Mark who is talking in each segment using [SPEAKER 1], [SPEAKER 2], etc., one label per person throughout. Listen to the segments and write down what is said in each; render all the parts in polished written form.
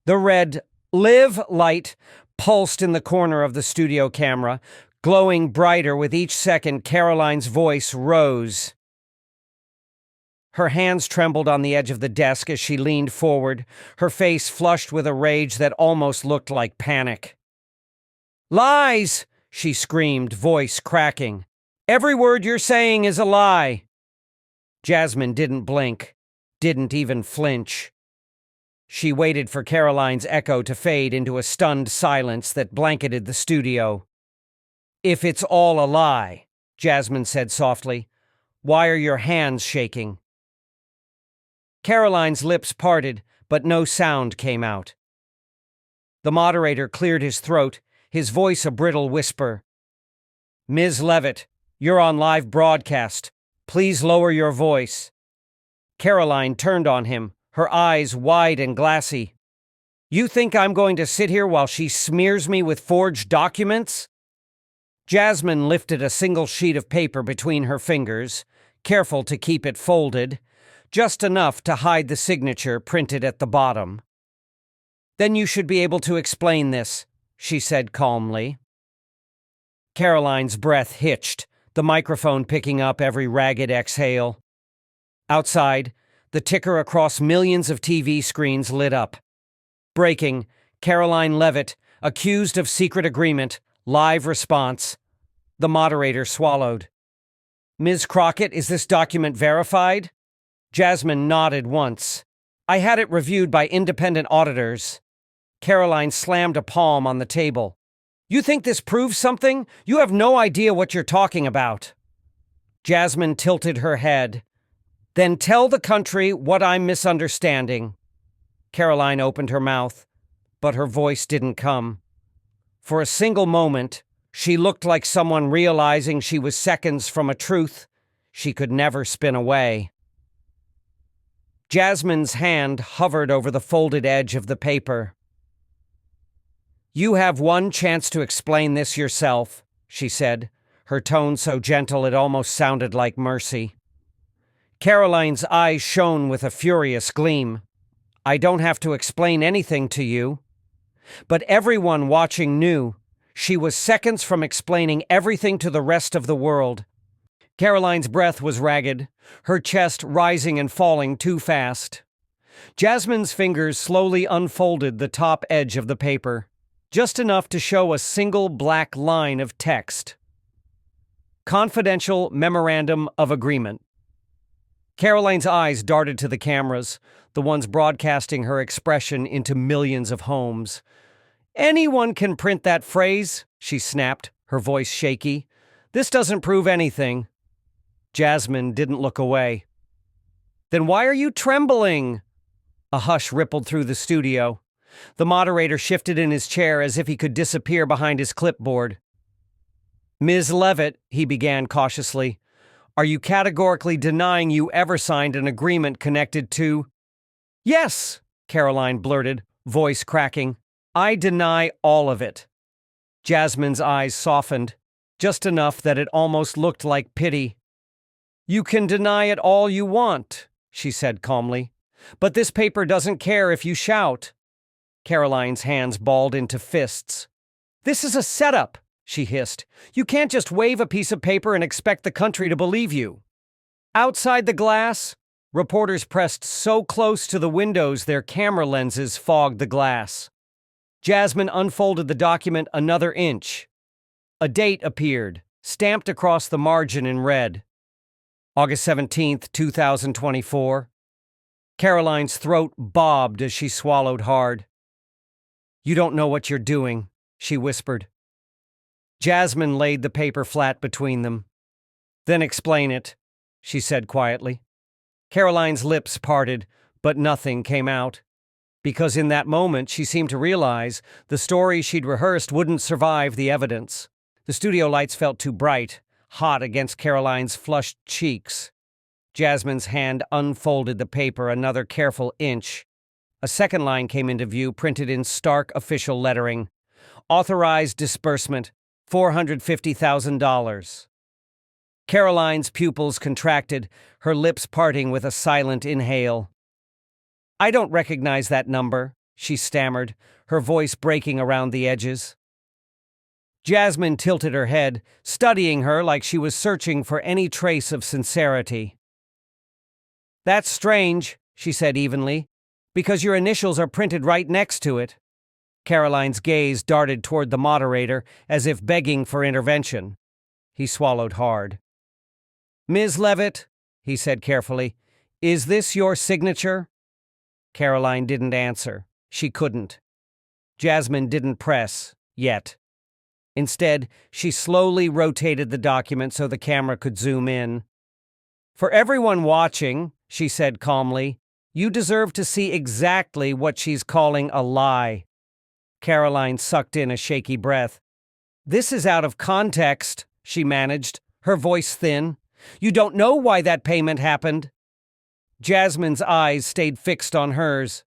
[SPEAKER 1] The red "Live" light pulsed in the corner of the studio camera, glowing brighter with each second. Karoline's voice rose. Her hands trembled on the edge of the desk as she leaned forward, her face flushed with a rage that almost looked like panic. "Lies!" she screamed, voice cracking. "Every word you're saying is a lie." Jasmine didn't blink, didn't even flinch. She waited for Karoline's echo to fade into a stunned silence that blanketed the studio. "If it's all a lie," Jasmine said softly, "why are your hands shaking?" Karoline's lips parted, but no sound came out. The moderator cleared his throat, his voice a brittle whisper. "Ms. Leavitt, you're on live broadcast. Please lower your voice." Karoline turned on him, her eyes wide and glassy. "You think I'm going to sit here while she smears me with forged documents?" Jasmine lifted a single sheet of paper between her fingers, careful to keep it folded, just enough to hide the signature printed at the bottom. "Then you should be able to explain this," she said calmly. Karoline's breath hitched, the microphone picking up every ragged exhale. Outside, the ticker across millions of TV screens lit up. Breaking, Karoline Leavitt, accused of secret agreement, live response. The moderator swallowed. "Ms. Crockett, is this document verified?" Jasmine nodded once. "I had it reviewed by independent auditors." Karoline slammed a palm on the table. "You think this proves something? You have no idea what you're talking about." Jasmine tilted her head. "Then tell the country what I'm misunderstanding." Karoline opened her mouth, but her voice didn't come. For a single moment, she looked like someone realizing she was seconds from a truth she could never spin away. Jasmine's hand hovered over the folded edge of the paper. "You have one chance to explain this yourself," she said, her tone so gentle it almost sounded like mercy. Karoline's eyes shone with a furious gleam. "I don't have to explain anything to you." But everyone watching knew she was seconds from explaining everything to the rest of the world. Karoline's breath was ragged, her chest rising and falling too fast. Jasmine's fingers slowly unfolded the top edge of the paper, just enough to show a single black line of text. "Confidential Memorandum of Agreement." Karoline's eyes darted to the cameras, the ones broadcasting her expression into millions of homes. "Anyone can print that phrase," she snapped, her voice shaky. "This doesn't prove anything." Jasmine didn't look away. "Then why are you trembling?" A hush rippled through the studio. The moderator shifted in his chair as if he could disappear behind his clipboard. "Ms. Leavitt," he began cautiously, "are you categorically denying you ever signed an agreement connected to—" "Yes," Karoline blurted, voice cracking. "I deny all of it." Jasmine's eyes softened, just enough that it almost looked like pity. "You can deny it all you want," she said calmly, "but this paper doesn't care if you shout." Karoline's hands balled into fists. "This is a setup," she hissed. "You can't just wave a piece of paper and expect the country to believe you." Outside the glass, reporters pressed so close to the windows their camera lenses fogged the glass. Jasmine unfolded the document another inch. A date appeared, stamped across the margin in red. August 17th, 2024. Karoline's throat bobbed as she swallowed hard. "You don't know what you're doing," she whispered. Jasmine laid the paper flat between them. "Then explain it," she said quietly. Karoline's lips parted, but nothing came out. Because in that moment she seemed to realize the story she'd rehearsed wouldn't survive the evidence. The studio lights felt too bright, hot against Karoline's flushed cheeks. Jasmine's hand unfolded the paper another careful inch. A second line came into view, printed in stark official lettering. Authorized disbursement, $450,000. Karoline's pupils contracted, her lips parting with a silent inhale. "I don't recognize that number," she stammered, her voice breaking around the edges. Jasmine tilted her head, studying her like she was searching for any trace of sincerity. "That's strange," she said evenly, "because your initials are printed right next to it." Karoline's gaze darted toward the moderator, as if begging for intervention. He swallowed hard. "Ms. Leavitt," he said carefully, "is this your signature?" Karoline didn't answer. She couldn't. Jasmine didn't press, yet. Instead, she slowly rotated the document so the camera could zoom in. "For everyone watching," she said calmly, "you deserve to see exactly what she's calling a lie." Karoline sucked in a shaky breath. "This is out of context," she managed, her voice thin. "You don't know why that payment happened." Jasmine's eyes stayed fixed on hers.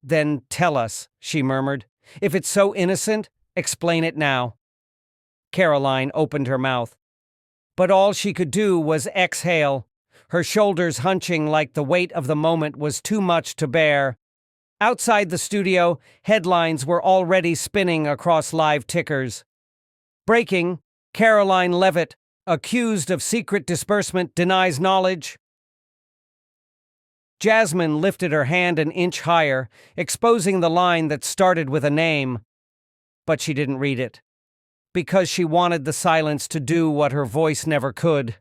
[SPEAKER 1] "Then tell us," she murmured. "If it's so innocent, explain it now." Karoline opened her mouth. But all she could do was exhale, her shoulders hunching like the weight of the moment was too much to bear. Outside the studio, headlines were already spinning across live tickers. Breaking: Karoline Leavitt, accused of secret disbursement, denies knowledge. Jasmine lifted her hand an inch higher, exposing the line that started with a name. But she didn't read it. Because she wanted the silence to do what her voice never could,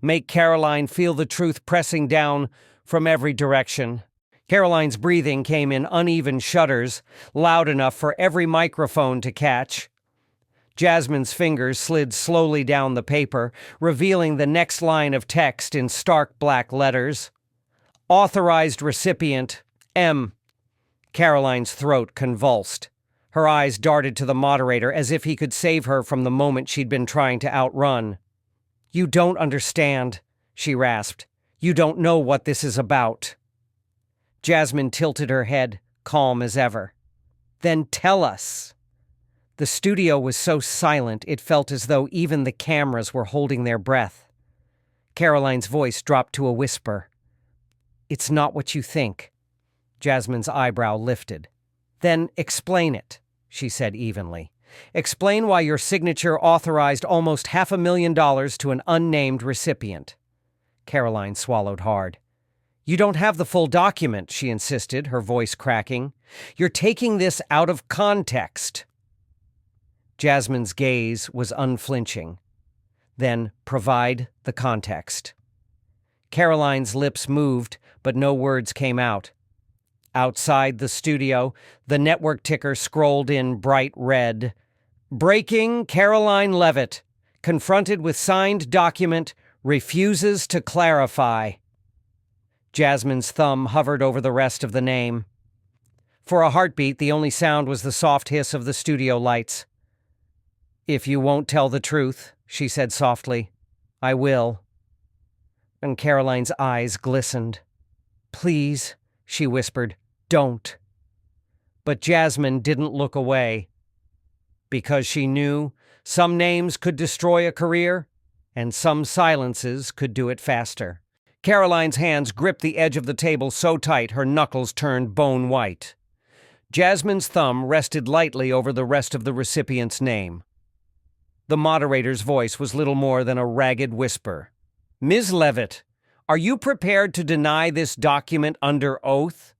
[SPEAKER 1] make Karoline feel the truth pressing down from every direction. Karoline's breathing came in uneven shudders, loud enough for every microphone to catch. Jasmine's fingers slid slowly down the paper, revealing the next line of text in stark black letters. Authorized recipient, M. Karoline's throat convulsed. Her eyes darted to the moderator as if he could save her from the moment she'd been trying to outrun. "You don't understand," she rasped. "You don't know what this is about." Jasmine tilted her head, calm as ever. "Then tell us." The studio was so silent it felt as though even the cameras were holding their breath. Karoline's voice dropped to a whisper. "It's not what you think." Jasmine's eyebrow lifted. "Then explain it," she said evenly. "Explain why your signature authorized almost $500,000 to an unnamed recipient." Karoline swallowed hard. "You don't have the full document," she insisted, her voice cracking. "You're taking this out of context." Jasmine's gaze was unflinching. "Then provide the context." Karoline's lips moved, but no words came out. Outside the studio, the network ticker scrolled in bright red. Breaking: Karoline Leavitt, confronted with signed document, refuses to clarify. Jasmine's thumb hovered over the rest of the name. For a heartbeat, the only sound was the soft hiss of the studio lights. "If you won't tell the truth," she said softly, "I will." And Karoline's eyes glistened. "Please," she whispered, "don't." But Jasmine didn't look away. Because she knew some names could destroy a career, and some silences could do it faster. Karoline's hands gripped the edge of the table so tight her knuckles turned bone white. Jasmine's thumb rested lightly over the rest of the recipient's name. The moderator's voice was little more than a ragged whisper. "Ms. Leavitt, are you prepared to deny this document under oath?"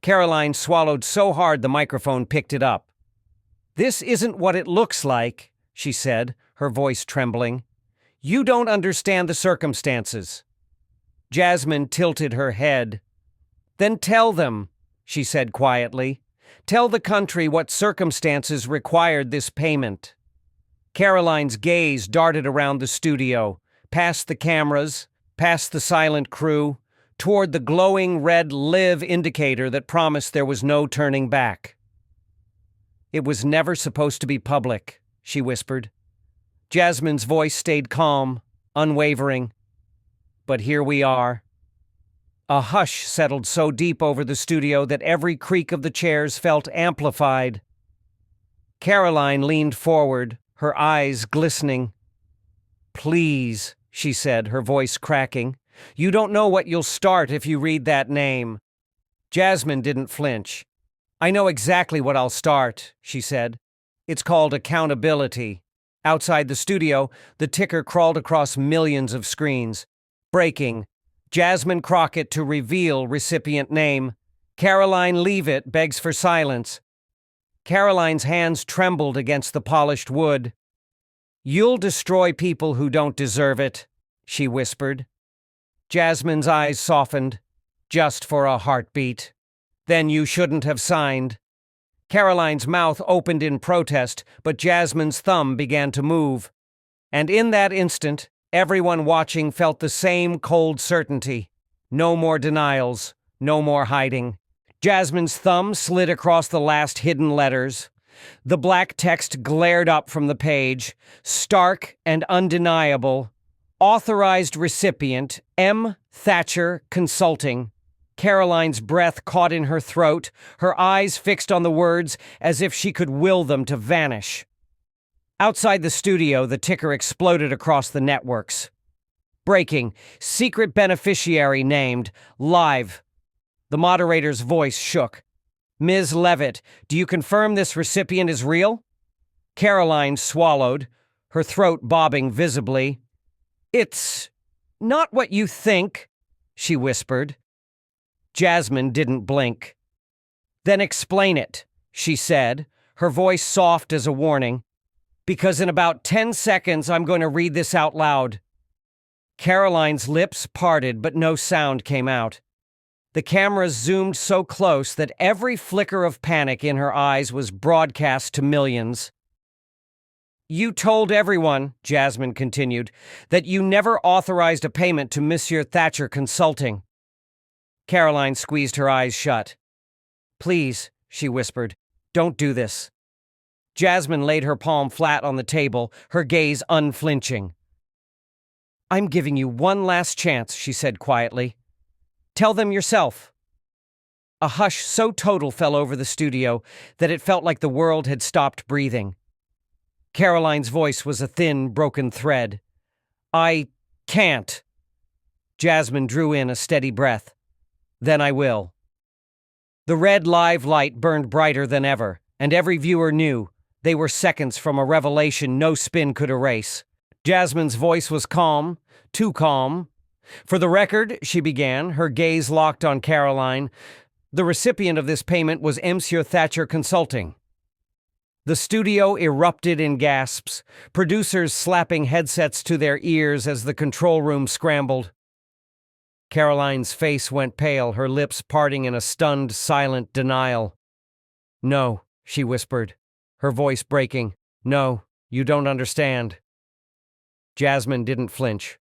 [SPEAKER 1] Karoline swallowed so hard the microphone picked it up. "This isn't what it looks like," she said, her voice trembling. "You don't understand the circumstances." Jasmine tilted her head. "Then tell them," she said quietly. "Tell the country what circumstances required this payment." Karoline's gaze darted around the studio, past the cameras, past the silent crew, toward the glowing red live indicator that promised there was no turning back. "It was never supposed to be public," she whispered. Jasmine's voice stayed calm, unwavering. "But here we are." A hush settled so deep over the studio that every creak of the chairs felt amplified. Karoline leaned forward, her eyes glistening. "Please," she said, her voice cracking. "You don't know what you'll start if you read that name." Jasmine didn't flinch. I know exactly what I'll start, she said. It's called accountability. Outside the studio, the ticker crawled across millions of screens. Breaking. Jasmine Crockett to reveal recipient name. Karoline Leavitt begs for silence. Karoline's hands trembled against the polished wood. You'll destroy people who don't deserve it, she whispered. Jasmine's eyes softened. Just for a heartbeat. Then you shouldn't have signed. Karoline's mouth opened in protest, but Jasmine's thumb began to move. And in that instant, everyone watching felt the same cold certainty. No more denials, no more hiding. Jasmine's thumb slid across the last hidden letters. The black text glared up from the page, stark and undeniable. Authorized recipient, M. Thatcher Consulting. Karoline's breath caught in her throat, her eyes fixed on the words as if she could will them to vanish. Outside the studio, the ticker exploded across the networks. Breaking. Secret beneficiary named. Live. The moderator's voice shook. Ms. Leavitt, do you confirm this recipient is real? Karoline swallowed, her throat bobbing visibly. It's not what you think, she whispered. Jasmine didn't blink. Then explain it, she said, her voice soft as a warning. Because in about 10 seconds I'm going to read this out loud. Karoline's lips parted, but no sound came out. The cameras zoomed so close that every flicker of panic in her eyes was broadcast to millions. You told everyone, Jasmine continued, that you never authorized a payment to Monsieur Thatcher Consulting. Karoline squeezed her eyes shut. Please, she whispered, don't do this. Jasmine laid her palm flat on the table, her gaze unflinching. I'm giving you one last chance, she said quietly. Tell them yourself. A hush so total fell over the studio that it felt like the world had stopped breathing. Karoline's voice was a thin, broken thread. I can't. Jasmine drew in a steady breath. Then I will. The red live light burned brighter than ever, and every viewer knew they were seconds from a revelation no spin could erase. Jasmine's voice was calm, too calm. For the record, she began, her gaze locked on Karoline, the recipient of this payment was Monsieur Thatcher Consulting. The studio erupted in gasps, producers slapping headsets to their ears as the control room scrambled. Karoline's face went pale, her lips parting in a stunned, silent denial. No, she whispered, her voice breaking. No, you don't understand. Jasmine didn't flinch.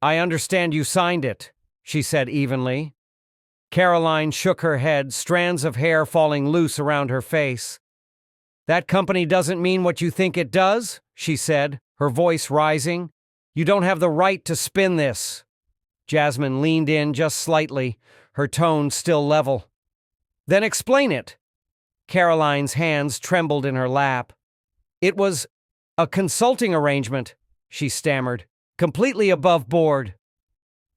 [SPEAKER 1] I understand you signed it, she said evenly. Karoline shook her head, strands of hair falling loose around her face. That company doesn't mean what you think it does, she said, her voice rising. You don't have the right to spin this. Jasmine leaned in just slightly, her tone still level. Then explain it. Karoline's hands trembled in her lap. It was a consulting arrangement, she stammered, completely above board.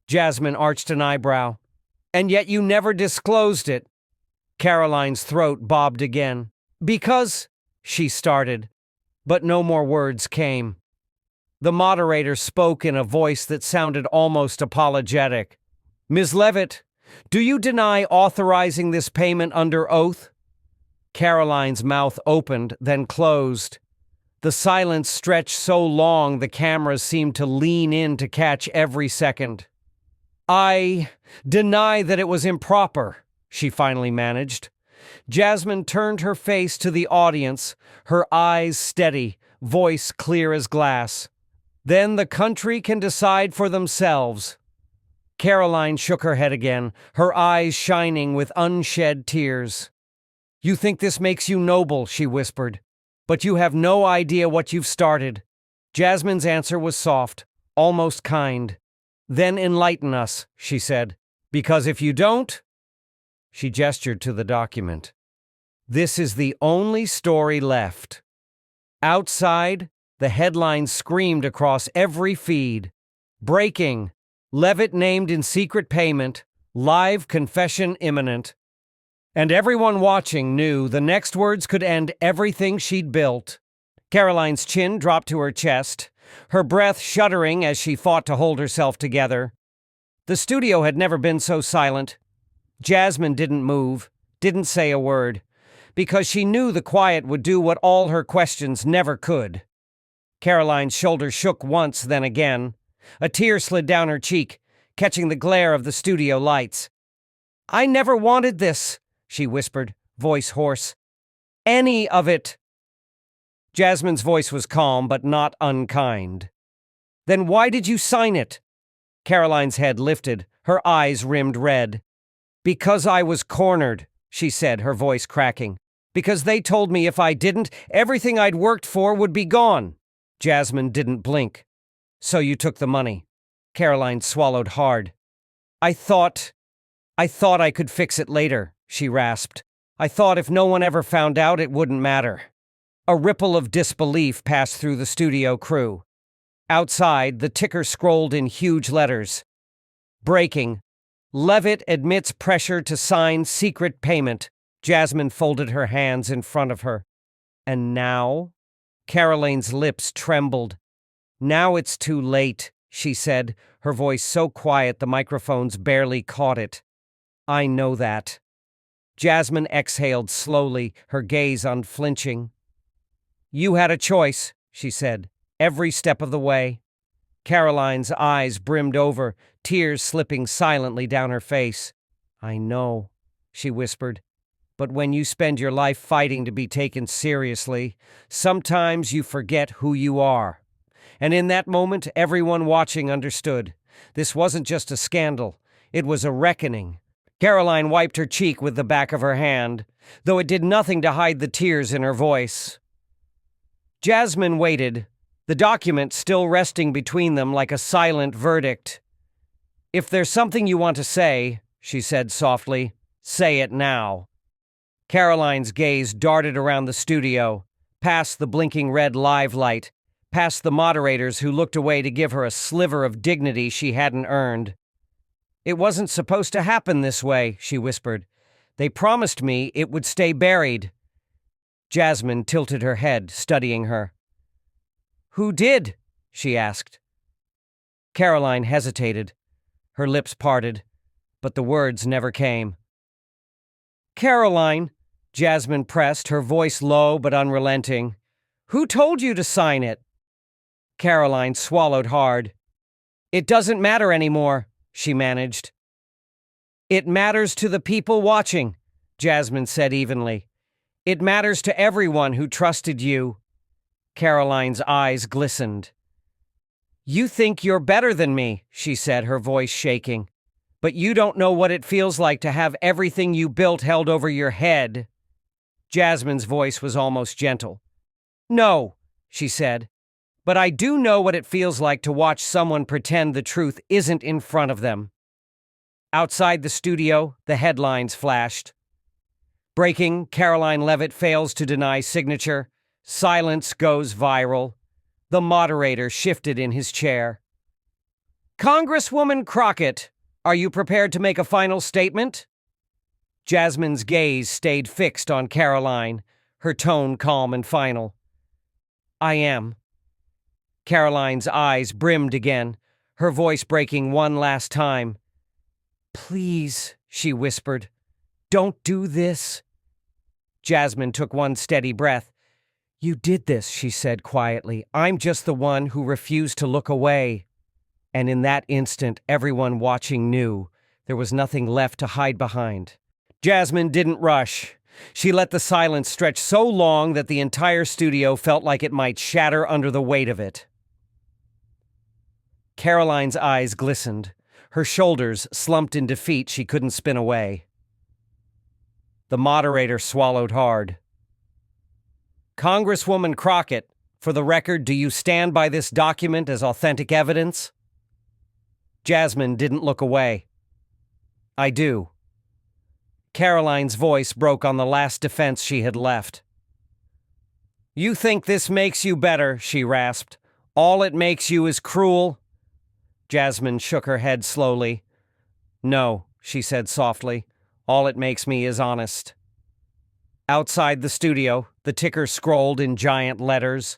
[SPEAKER 1] Jasmine arched an eyebrow. And yet you never disclosed it. Karoline's throat bobbed again. Because, she started, but no more words came. The moderator spoke in a voice that sounded almost apologetic. Ms. Leavitt, do you deny authorizing this payment under oath? Karoline's mouth opened, then closed. The silence stretched so long the cameras seemed to lean in to catch every second. I deny that it was improper, she finally managed. Jasmine turned her face to the audience, her eyes steady, voice clear as glass. Then the country can decide for themselves. Karoline shook her head again, her eyes shining with unshed tears. You think this makes you noble, she whispered, but you have no idea what you've started. Jasmine's answer was soft, almost kind. Then enlighten us, she said, because if you don't... She gestured to the document. This is the only story left. Outside, the headlines screamed across every feed. Breaking. Leavitt named in secret payment. Live confession imminent. And everyone watching knew the next words could end everything she'd built. Karoline's chin dropped to her chest, her breath shuddering as she fought to hold herself together. The studio had never been so silent. Jasmine didn't move, didn't say a word, because she knew the quiet would do what all her questions never could. Karoline's shoulders shook once, then again. A tear slid down her cheek, catching the glare of the studio lights. "I never wanted this," she whispered, voice hoarse. "Any of it." Jasmine's voice was calm, but not unkind. "Then why did you sign it?" Karoline's head lifted, her eyes rimmed red. "Because I was cornered," she said, her voice cracking. "Because they told me if I didn't, everything I'd worked for would be gone." Jasmine didn't blink. "So you took the money." Karoline swallowed hard. I thought I could fix it later," she rasped. "I thought if no one ever found out, it wouldn't matter." A ripple of disbelief passed through the studio crew. Outside, the ticker scrolled in huge letters. "Breaking. Leavitt admits pressure to sign secret payment." Jasmine folded her hands in front of her. "And now?" Karoline's lips trembled. "Now it's too late," she said, her voice so quiet the microphones barely caught it. "I know that." Jasmine exhaled slowly, her gaze unflinching. "You had a choice," she said, "every step of the way." Karoline's eyes brimmed over, tears slipping silently down her face. "I know," she whispered. "But when you spend your life fighting to be taken seriously, sometimes you forget who you are." And in that moment, everyone watching understood. This wasn't just a scandal. It was a reckoning. Karoline wiped her cheek with the back of her hand, though it did nothing to hide the tears in her voice. Jasmine waited, the document still resting between them like a silent verdict. "If there's something you want to say," she said softly, "say it now." Karoline's gaze darted around the studio, past the blinking red live light, past the moderators who looked away to give her a sliver of dignity she hadn't earned. "It wasn't supposed to happen this way," she whispered. "They promised me it would stay buried." Jasmine tilted her head, studying her. "Who did?" she asked. Karoline hesitated. Her lips parted, but the words never came. "Karoline," Jasmine pressed, her voice low but unrelenting. "Who told you to sign it?" Karoline swallowed hard. "It doesn't matter anymore," she managed. "It matters to the people watching," Jasmine said evenly. "It matters to everyone who trusted you." Karoline's eyes glistened. "You think you're better than me," she said, her voice shaking. "But you don't know what it feels like to have everything you built held over your head." Jasmine's voice was almost gentle. "No," she said, "but I do know what it feels like to watch someone pretend the truth isn't in front of them." Outside the studio, the headlines flashed. "Breaking, Karoline Leavitt fails to deny signature. Silence goes viral." The moderator shifted in his chair. "Congresswoman Crockett, are you prepared to make a final statement?" Jasmine's gaze stayed fixed on Karoline, her tone calm and final. "I am." Karoline's eyes brimmed again, her voice breaking one last time. "Please," she whispered, "don't do this." Jasmine took one steady breath. "You did this," she said quietly. "I'm just the one who refused to look away." And in that instant, everyone watching knew there was nothing left to hide behind. Jasmine didn't rush. She let the silence stretch so long that the entire studio felt like it might shatter under the weight of it. Karoline's eyes glistened. Her shoulders slumped in defeat she couldn't spin away. The moderator swallowed hard. "Congresswoman Crockett, for the record, do you stand by this document as authentic evidence?" Jasmine didn't look away. "I do." Karoline's voice broke on the last defense she had left. "You think this makes you better," she rasped. "All it makes you is cruel." Jasmine shook her head slowly. "No," she said softly. All it makes me is honest. Outside the studio, the ticker scrolled in giant letters.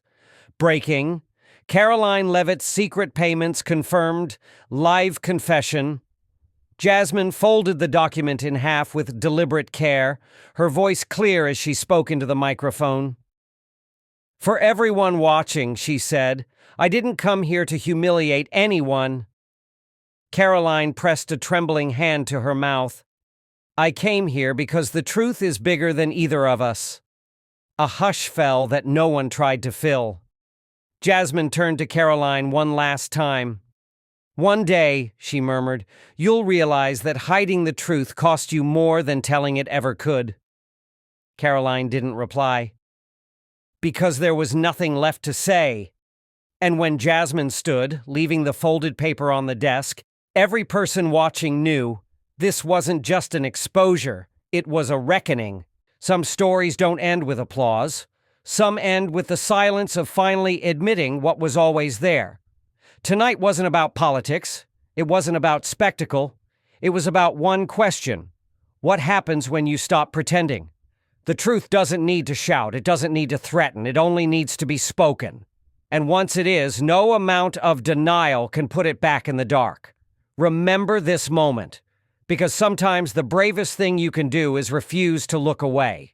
[SPEAKER 1] Breaking. Karoline Leavitt's secret payments confirmed. Live confession. Jasmine folded the document in half with deliberate care, her voice clear as she spoke into the microphone. For everyone watching, she said, I didn't come here to humiliate anyone. Karoline pressed a trembling hand to her mouth. I came here because the truth is bigger than either of us. A hush fell that no one tried to fill. Jasmine turned to Karoline one last time. One day, she murmured, you'll realize that hiding the truth cost you more than telling it ever could. Karoline didn't reply. Because there was nothing left to say. And when Jasmine stood, leaving the folded paper on the desk, every person watching knew this wasn't just an exposure, it was a reckoning. Some stories don't end with applause. Some end with the silence of finally admitting what was always there. Tonight wasn't about politics. It wasn't about spectacle. It was about one question. What happens when you stop pretending? The truth doesn't need to shout. It doesn't need to threaten. It only needs to be spoken. And once it is, no amount of denial can put it back in the dark. Remember this moment, because sometimes the bravest thing you can do is refuse to look away.